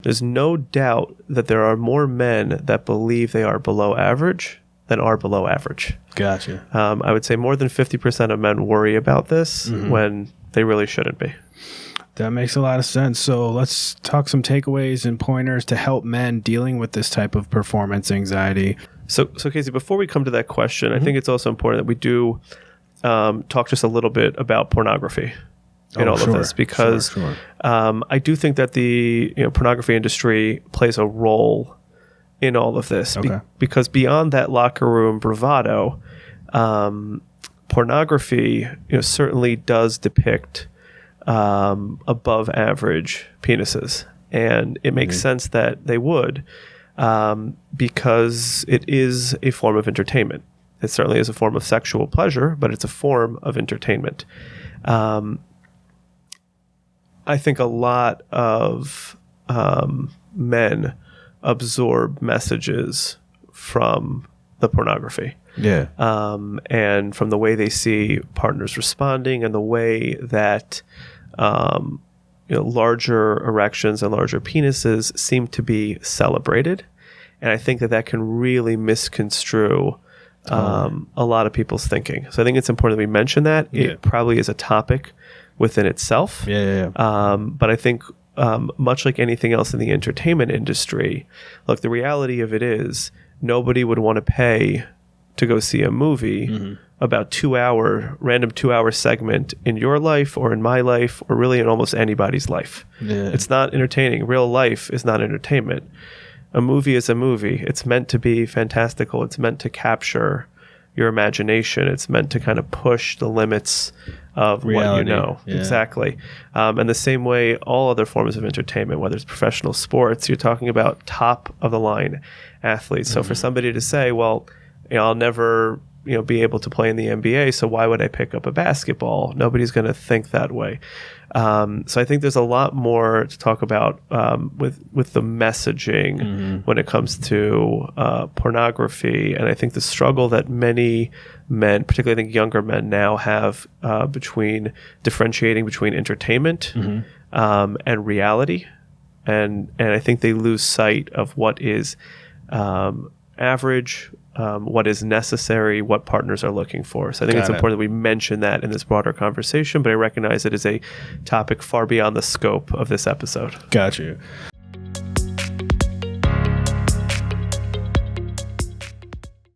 There's no doubt that there are more men that believe they are below average than are below average. Gotcha. I would say more than 50% of men worry about this when they really shouldn't be. That makes a lot of sense. So let's talk some takeaways and pointers to help men dealing with this type of performance anxiety. So Casey, before we come to that question, I think it's also important that we do talk just a little bit about pornography in all of this, because I do think that the pornography industry plays a role in all of this. Because beyond that locker room bravado, pornography certainly does depict above average penises, and it makes sense that they would, because it is a form of entertainment. It certainly is a form of sexual pleasure, but it's a form of entertainment. I think a lot of men absorb messages from the pornography. And from the way they see partners responding, and the way that larger erections and larger penises seem to be celebrated. And I think that can really misconstrue a lot of people's thinking. So I think it's important that we mention that. It probably is a topic within itself. But I think much like anything else in the entertainment industry, look, the reality of it is nobody would want to pay to go see a movie about random 2-hour segment in your life or in my life or really in almost anybody's life. It's not entertaining. Real life is not entertainment. A movie is a movie. It's meant to be fantastical. It's meant to capture your imagination. It's meant to kind of push the limits of reality. What you know. Exactly. And the same way all other forms of entertainment, whether it's professional sports, you're talking about top of the line athletes. So for somebody to say, well, I'll never be able to play in the NBA, so why would I pick up a basketball? Nobody's going to think that way. So I think there's a lot more to talk about with the messaging when it comes to pornography. And I think the struggle that many men, particularly I think younger men now, have between differentiating between entertainment and reality. And I think they lose sight of what is average, what is necessary, what partners are looking for. So I think it's important that we mention that in this broader conversation, but I recognize it is a topic far beyond the scope of this episode. Got you.